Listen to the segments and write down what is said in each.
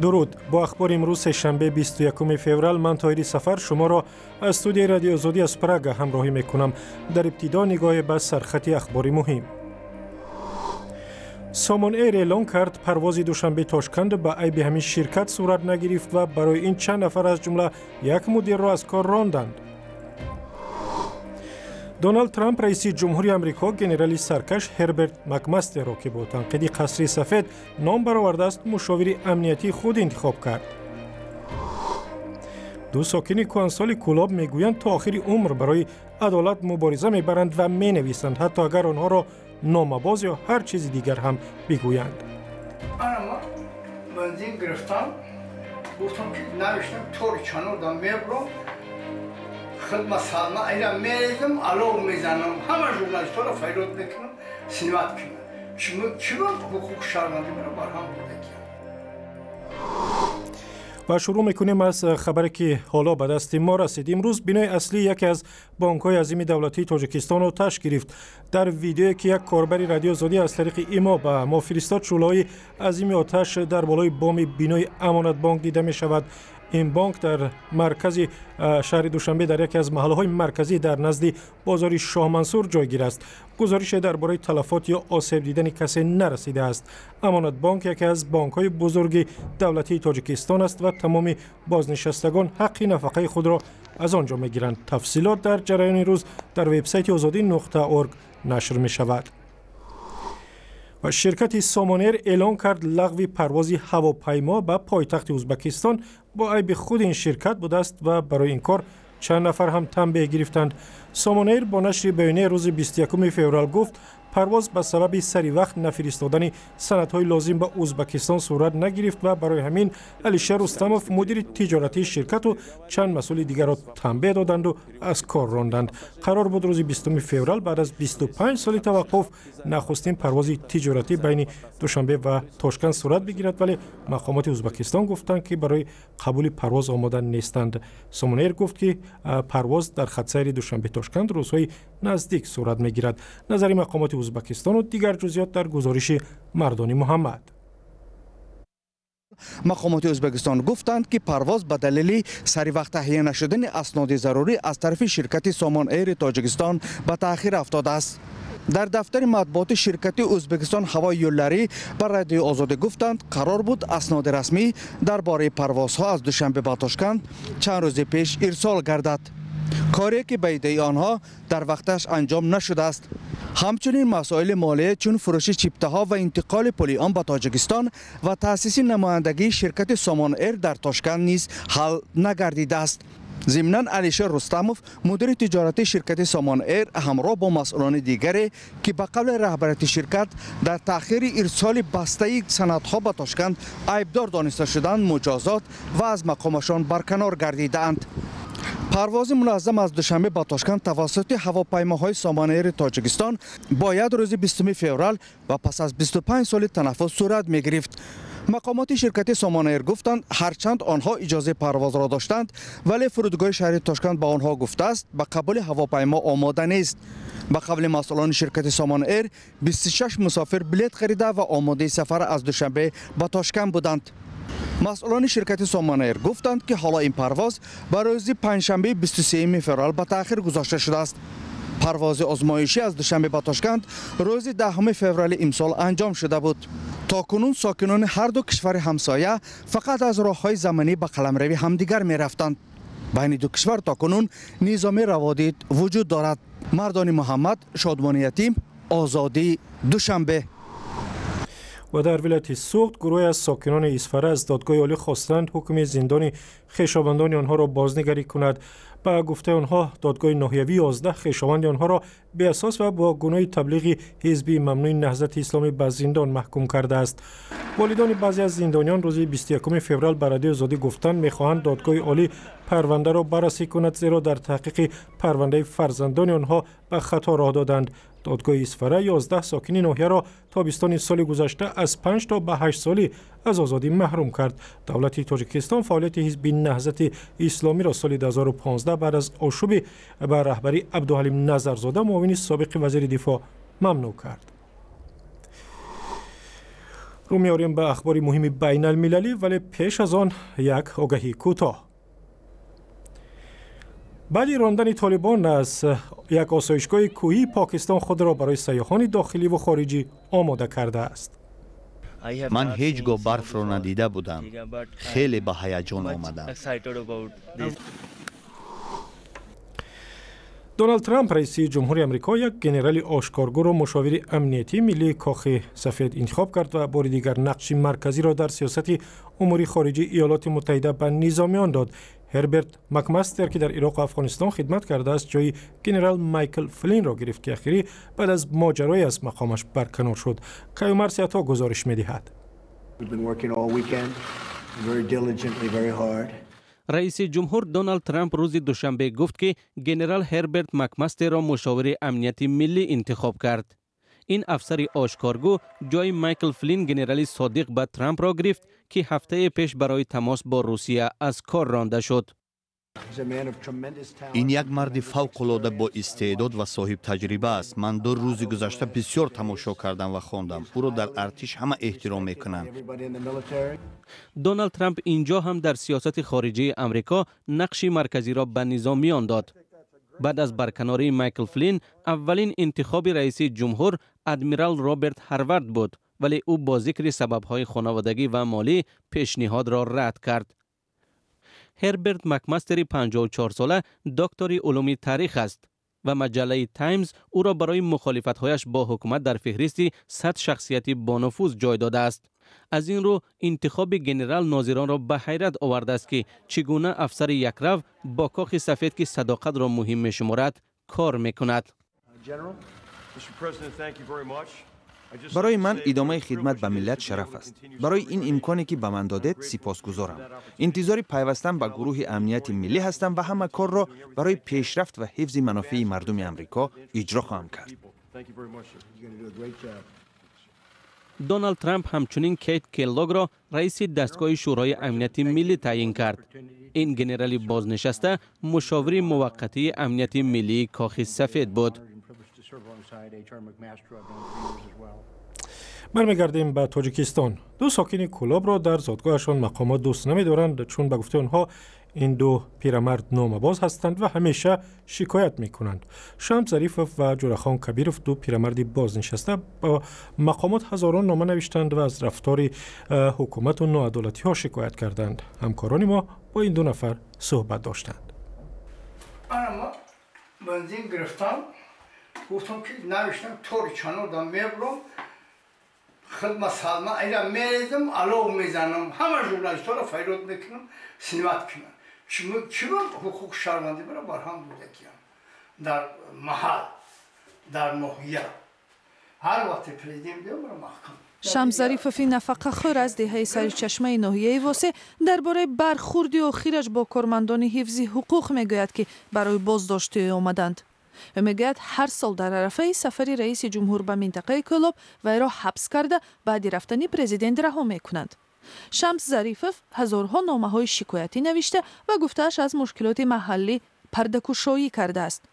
درود. با اخبار امروز شنبه 21 فوریه من طاهری سفر شما را از استودیوی رادیو آزادی از پراگ همراهی میکنم. در ابتدا نگاه به سرخط اخبار مهم. سامان ایر اعلان کرد پرواز دوشنبه تاشکند به عیب همین شرکت صورت نگرفت و برای این چند نفر از جمله یک مدیر را از کار راندند. دونالد ترامپ رئیس جمهوری آمریکا گنرالی سرکش هربرت مکمستر را که با تنقیدی قصر سفید نام برآورده است مشاور امنیتی خود انتخاب کرد. دو ساکن کهنسال کلاب میگویند تا آخر عمر برای عدالت مبارزه میبرند و مینویسند حتی اگر آنها را نامه‌باز یا هر چیز دیگر هم بگویند. اما بنزین گرفتم گفتم که نوشتم طور چانو دام میبرم خدمت سالمه اینا میریزم علوم میزنم همه ژورنالیست‌ها را فیروز میکنم سینمات کنم چون حقوق شهروندی را برهم بوده و شروع میکنیم از خبری که حالا به دست ما رسید. امروز بنای اصلی یکی از بانک‌های عظیم دولتی تاجیکستان را تشکیل گرفت. در ویدیویی که یک کاربر رادیو آزادی از طریق ایما به ما فرستاد شعله‌های عظیم آتش در بالای بام بنای امانت بانک دیده می شود. این بانک در مرکز شهر دوشنبه در یکی از محله‌های مرکزی در نزد بازار شاه منصور جایگیر است. گزارش درباره تلفات یا آسیب دیدن کسی نرسیده است. امانت بانک یکی از بانک‌های بزرگ دولتی تاجیکستان است و تمام بازنشستگان حق نفقه خود را از آنجا می‌گیرند. تفصیلات در جریان روز در وبسایت azadi.org نشر می‌شود. و شرکت سامان ایر اعلان کرد لغو پرواز هواپیما به پایتخت ازبکستان با عیب خود این شرکت بوده است و برای این کار چند نفر هم تنبیه گرفتند. سامان ایر با نشر بیانیه روز 21 فوریه گفت پرواز به سبب سری وقت نفرستادن سندهای لازم به ازبکستان صورت نگرفت و برای همین علیشه رستموف مدیر تجارتی شرکت و چند مسئول دیگر را تنبیه دادند و از کار راندند. قرار بود روز 20 فوریه بعد از 25 سال توقف نخستین پرواز تجارتی بین دوشنبه و تاشکند صورت بگیرد، ولی مقامات ازبکستان گفتند که برای قبول پرواز آماده نیستند. سامان ایر گفت که پرواز در خط سیر دوشنبه تاشکند روزهای نزدیک صورت میگیرد. نظر مقامات ازبکستان و دیگر جزئیات در گزارش مردانی محمد. مقامات ازبکستان گفتند که پرواز به دلیل سری وقت تهیه نشدن اسناد ضروری از طرف شرکت سامان ایر تاجیکستان به تأخیر افتاده است. در دفتر مطبوعات شرکت ازبکستان هوای یولری بر رادیو آزادی گفتند قرار بود اسناد رسمی درباره پروازها از دوشنبه به تاشکند چند روز پیش ارسال گردد، کاری که به ایده آنها در وقتش انجام نشده است. همچنین مسائل مالی چون فروش چیپته ها و انتقال پلی آن به تاجیکستان و تأسیس نمایندگی شرکت سامان ایر در تاشکند نیز حل نگردیده است. ضمناً علیشه رستموف مدیر تجارتی شرکت سامان ایر همراه با مسئولان دیگری که به قبل رهبریت شرکت در تأخیر ارسال بسته سندها به تاشکند عیبدار دانسته شدند مجازات و از مقامشان برکنار گردیدند. پرواز منظم از دوشنبه به تاشکند توسط هواپیماهای سامان ایر تاجیکستان باید روز 20 فوریه و پس از 25 سال تنفس صورت می گرفت. مقامات شرکت سامان ایر گفتند هرچند آنها اجازه پرواز را داشتند ولی فرودگاه شهر تاشکند به آنها گفته است به قبول هواپیما آماده نیست. به قبل مسئولان شرکت سامان ایر 26 مسافر بلیط خریده و آماده سفر از دوشنبه به تاشکند بودند. مسئولان شرکت سامان ایر گفتند که حالا این پرواز به روز پنجشنبه 23 فوریه به تأخیر گذاشته شده است. پرواز آزمایشی از دوشنبه به تاشکند روز 10 فوریه امسال انجام شده بود. تاکنون ساکنان هر دو کشور همسایه فقط از راه‌های زمینی به قلمروی همدیگر می‌رفتند. بین دو کشور تاکنون نظام روادید وجود دارد. مردانی محمد، شادمان یتیم، آزادی، دوشنبه. و در ولایت سوخت گروه از ساکنان اسفره از دادگاه عالی خواستند حکم زندان خویشاوندان آنها را بازنگری کند. با گفته آنها دادگاه ناحیوی 11 خویشاوند آنها را به اساس و با گناه تبلیغ حزبی ممنوع نهضت اسلامی به زندان محکوم کرده است. والدان بعضی از زندانیان روز 21 فوریه به رادیو آزادی گفتند می‌خواهند دادگاه عالی پرونده را بررسی کند زیرا در تحقیق پرونده فرزندان آنها به خطا راه دادند. دادگاه اسفره 11 ساکن ناحیه را تابستان سال گذشته از 5 تا به 8 سالی از آزادی محروم کرد. دولت تاجیکستان فعالیت حزب نهضت اسلامی را سال 2015 بعد از آشوب به رهبری عبدالحلیم نظرزاده معاون سابق وزیر دفاع ممنوع کرد. رو میاریم به اخبار مهم بین المللی، ولی پیش از آن یک آگهی کوتاه. بعد راندن طالبان از یک آسایشگاه کوهی، پاکستان خود را برای سیاحان داخلی و خارجی آماده کرده است. من هیچگاه برف را ندیده بودم. خیلی به هیجان آمدم. دونالد ترامپ رئیس جمهوری آمریکا یک ژنرال آشکارگو را مشاور امنیتی ملی کاخ سفید انتخاب کرد و بار دیگر نقش مرکزی را در سیاست امور خارجی ایالات متحده به نظامیان داد. هربرت مکمستر که در عراق و افغانستان خدمت کرده است، جای ژنرال مایکل فلین را گرفت که اخیری بعد از ماجرای از مقامش برکنار شد. کیومرث عطا گزارش می‌دهد. رئیس جمهور دونالد ترامپ روز دوشنبه گفت که ژنرال هربرت مکمستر را مشاور امنیتی ملی انتخاب کرد. این افسر آشکارگو جای مایکل فلین ژنرال صادق به ترامپ را گرفت که هفته پیش برای تماس با روسیه از کار رانده شد. این یک مرد فوق‌العاده با استعداد و صاحب تجربه است. من 2 روز گذشته بسیار تماشا کردم و خواندم. او را در ارتش همه احترام میکنند. دونالد ترامپ اینجا هم در سیاست خارجی امریکا نقش مرکزی را به نظامیان داد. بعد از برکناری مایکل فلین، اولین انتخاب رئیس جمهور ادمیرال رابرت هاورد بود، ولی او با ذکر سبب‌های خانوادگی و مالی پیشنهاد را رد کرد. هربرت مکمستر 54 ساله دکتری علوم تاریخ است و مجله تایمز او را برای مخالفت‌هایش با حکومت در فهرست 100 شخصیت بانفوذ جای داده است. از این رو انتخاب ژنرال ناظران را به حیرت آورده است که چگونه افسر یکرو با کاخ سفید که صداقت را مهم می‌شمارد کار می‌کند. برای من ادامه خدمت به ملت شرف است. برای این امکانی که به من دادید سپاسگزارم. انتظار پیوستن به گروه امنیت ملی هستم و همه کار را برای پیشرفت و حفظ منافع مردم آمریکا اجرا خواهم کرد. دونالد ترامپ همچنین کیت کلاگ را رئیس دستگاه شورای امنیت ملی تعیین کرد. این ژنرال بازنشسته مشاور موقتی امنیت ملی کاخ سفید بود. برمیگردیم به تاجیکستان. 2 ساکن کلاب را در زادگاهشان مقامات دوست نمی‌دارند، چون به گفته آنها این 2 پیرمرد نامه‌باز هستند و همیشه شکایت می‌کنند. شمس ظریفوف و جورخان کبیروف 2 پیرمرد بازنشسته با مقامات هزاران نامه نوشتند و از رفتار حکومت و ناعدالتی‌ها شکایت کردند. همکاران ما با این 2 نفر صحبت داشتند. اما بنزین گرفتم، گفتم که نوشتم طور چانو دام میبرم، خدمت سالما اینا میریزم، علو میزنم، همه ژورنالیست‌ها را فریاد میکنم، سنوات کنم. چون حقوق شهروندی برای برهم بوده کیم در محل، در محیط، هر وقت پرزیدنت بیام برای محکم. شمس ظریفوفی نفقه‌خوار از دهه سرچشمه ناحیه واسه درباره برخوردی اخیرش با کارمندان حفظ حقوق میگوید که برای بازداشتی آمدند. و میگوید هر سال در عرفه سفری رئیس جمهور به منطقه کلاب وی را حبس کرده بعد رفتن پرزیدنت رها میکنند. شمس ظریفوف هزارها نامه‌های شکایتی نوشته و گفته‌اش از مشکلات محلی پرده‌گشایی کرده است.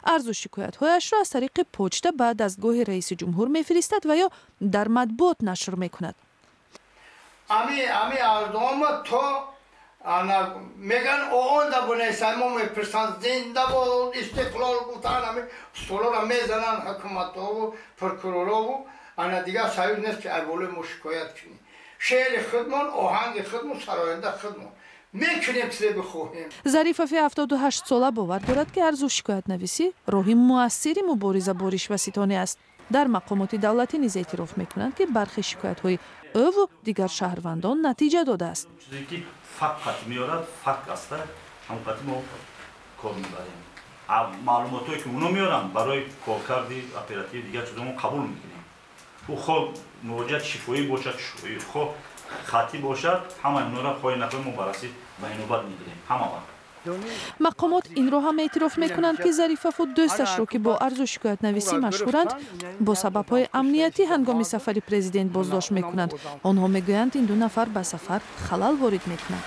عرض و شکایت‌هایش را از طریق پوچته بعد از دستگاه رئیس جمهور میفرستد و یا در مطبوعات نشر میکند. امی اردوم تو میگن اون دا بونه سایمون میپرسن زنده و استقلال بودن همی سولا را میزنن حکومت و پرکرورا و انا دیگه سایب نیست که اول مشکایت کنی. شعر خودمون، آهنگ خودمون، سراینده خودمون میکنیم چیزی بخواهیم. ظریفوفی 78 ساله باور دارد که عرض و شکایت نویسی راهی موثری مبارزه با رشوه ستانی است. در مقامات دولتی نیز اعتراف میکنند که برخی شکایت‌های او و دیگر شهروندان نتیجه داده است. فقط میارد فقط است همقتی ما کار میبریم معلوماتی که اونا میارن برای کارکردی اپراتیو دیگر چیزا ما قبول میکنیم او خود مراجعت شفایی باشد شفایی خود خطی باشد همه اونا را خواهی نکنیم ما بررسی و اینوبت میگیریم همه وقت. مقامات این را هم اعتراف میکنند که ظریفوف و دوستش رو که با عرض و شکایت نویسی مشهورند با سبب‌های امنیتی هنگام سفر پرزیدنت بازداشت میکنند. آنها میگویند این 2 نفر به سفر خلل وارد میکنند.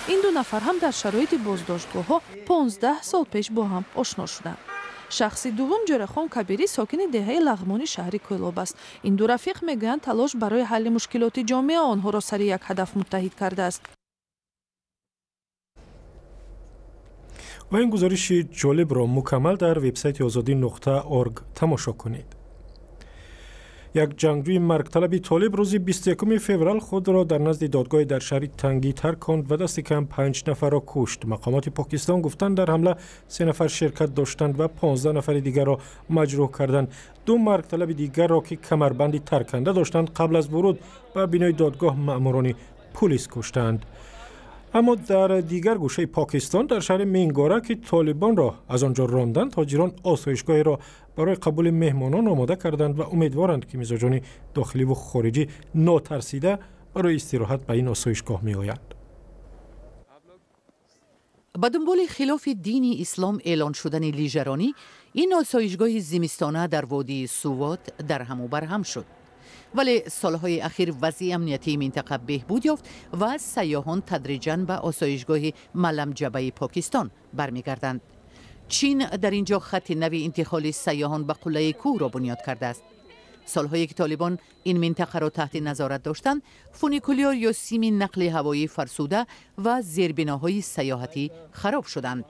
این 2 نفر هم در شرایط بازداشتگاه‌ها 15 سال پیش با هم آشنا شدند. شخصی دوم جرخان کبیری ساکن دهه لغمانی شهر کویلاب است. این دو رفیق میگویند تلاش برای حل مشکلات جامعه آنها را سر یک هدف متحد کرده است. و این گزارش جالب را مکمل در وبسایت azadi.org تماشا کنید. یک جنگجوی مرگ طلبی طالب روز 21 فوریه خود را در نزد دادگاه در شهر تنگی ترک کند و دست کم 5 نفر را کشت. مقامات پاکستان گفتند در حمله 3 نفر شرکت داشتند و 15 نفر دیگر را مجروح کردند. 2 مرگ طلب دیگر را که کمربندی ترکنده داشتند قبل از ورود به بینای دادگاه ماموران پلیس کشتند. اما در دیگر گوشه پاکستان در شهر مینگورا که طالبان را از آنجا راندند، تاجران آسایشگاهی را برای قبول مهمانان آماده کردند و امیدوارند که میزبان داخلی و خارجی ناترسیده برای استراحت به این آسایشگاه میآیند. با دنبال خلاف دین اسلام اعلان شدن لیژرانی، این آسایشگاه زمستانه در وادی سوات در هم و بر هم شد. ولی سالهای اخیر وضع امنیتی منطقه بهبود یافت و سیاحان تدریجاً به آسایشگاه ملم جبه پاکستان برمیگردند. چین در اینجا خط نو انتقال سیاحان به قله کوه را بنیاد کرده است. سالهایی که طالبان این منطقه را تحت نظارت داشتند، فونیکولیا یا سیم نقل هوایی فرسوده و زیربناهای سیاحتی خراب شدند.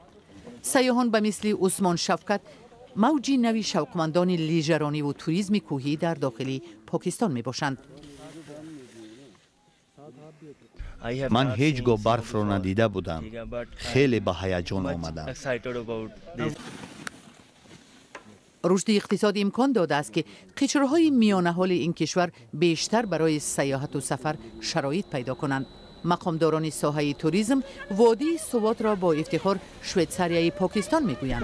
سیاحان به مثل عثمان شفقت موجی نوی شوقمندان لیژرانی و توریسم کوهی در داخل پاکستان می باشند. من هیچگاه برف را ندیده بودم. خیلی به هیجان آمدم. رشد اقتصاد امکان داده است که قشرهای میانه حال این کشور بیشتر برای سیاحت و سفر شرایط پیدا کنند. مقامداران ساحه توریسم وادی سوات را با افتخار شویتساریای پاکستان میگویند.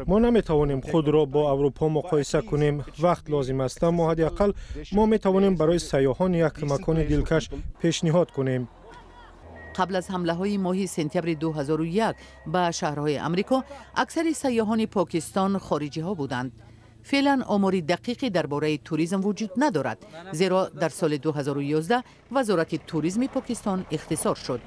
ما نمیتوانیم خود را با اروپا مقایسه کنیم. وقت لازم است، اما حداقل ما میتوانیم برای سیاحان یک مکان دلکش پیشنهاد کنیم. قبل از حمله های ماه سپتامبر 2001 به شهرهای امریکا، اکثر سیاحان پاکستان خارجی ها بودند. فعلا آماری دقیقی درباره توریسم وجود ندارد، زیرا در سال 2011 وزارت توریسم پاکستان اختصار شد.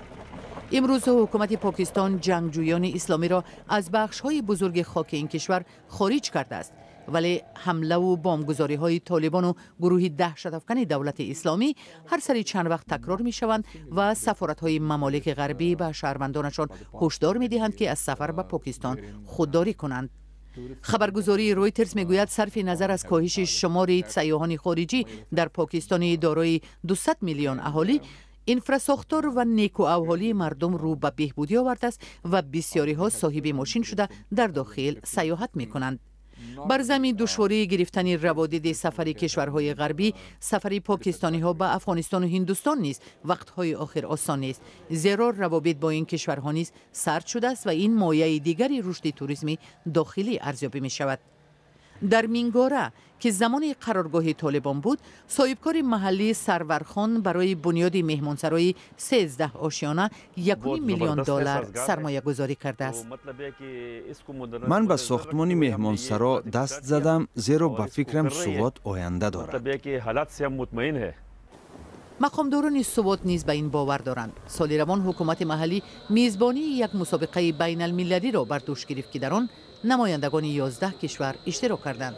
امروز حکومت پاکستان جنگجویان اسلامی را از بخش‌های بزرگ خاک این کشور خارج کرده است، ولی حمله و بمبگذاری‌های طالبان و گروه دهشت‌افکن دولت اسلامی هر سری چند وقت تکرار می‌شوند و سفارت‌های ممالک غربی به شهروندانشان هشدار می‌دهند که از سفر به پاکستان خودداری کنند. خبرگزاری رویترز میگوید صرف نظر از کاهش شمار سیاحان خارجی در پاکستان دارای 200 میلیون اهالی، انفراساختار و نیکو احوالی مردم رو به بهبودی آورده است و بسیاری ها صاحب ماشین شده در داخل سیاحت میکنند. بر زمین دشواری گرفتن روادید سفری کشورهای غربی، سفری پاکستانی ها به افغانستان و هندوستان نیز وقتهای آخر آسان نیست، زیرا روابط با این کشورها نیز سرد شده است و این مایه دیگری رشد توریسم داخلی ارزیابی می شود. در مینگورا که زمان قرارگاه طالبان بود، صاحبکار محلی سرورخان برای بنیاد مهمانسرای 13 آشیانه 1 میلیون دلار سرمایه گذاری کرده است. من به ساختمان مهمانسرا دست زدم، زیرا به فکرم سوات آینده دارد. مقامداران سوات نیز به این باور دارند. سال روان حکومت محلی میزبانی یک مسابقه بین المللی را بر دوش گرفت که در آن نمایندگان 11 کشور اشتراک کردند.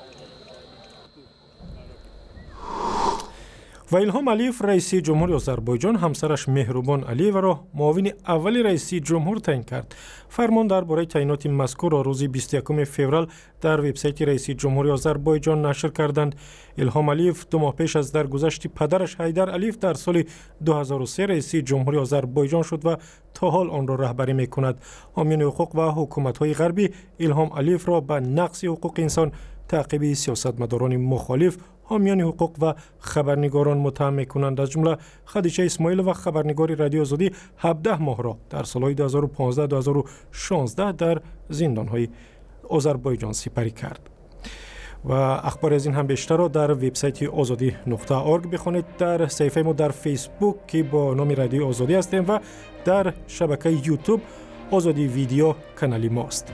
و ایلهام علیف رئیس جمهوری آذربایجان همسرش مهربان علیف را معاون اول رئیس جمهور تعیین کرد. فرمان درباره تعیینات مذکور را روز 21 فوریه در وبسایت رئیس جمهوری آذربایجان نشر کردند. ایلهام علیف 2 ماه پیش از درگذشت پدرش حیدر علیف در سال 2003 رئیس جمهوری آذربایجان شد و تا حال آن را رهبری می‌کند. حامیان حقوق و حکومت‌های غربی ایلهام علیف را به نقض حقوق انسان، تعقیب سیاستمداران مخالف، حامیان حقوق و خبرنگاران متهم می‌کنند. از جمله خدیجه اسماعیل و خبرنگار رادیو آزادی 17 ماه را در سال‌های 2015-2016 در زندان‌های آذربایجان سپری کرد. و اخبار از این هم بیشتر را در وبسایت azadi.org بخوانید. در صفحه ما در فیسبوک که با نام رادیو آزادی هستیم و در شبکه یوتیوب آزادی ویدیو کانال ماست.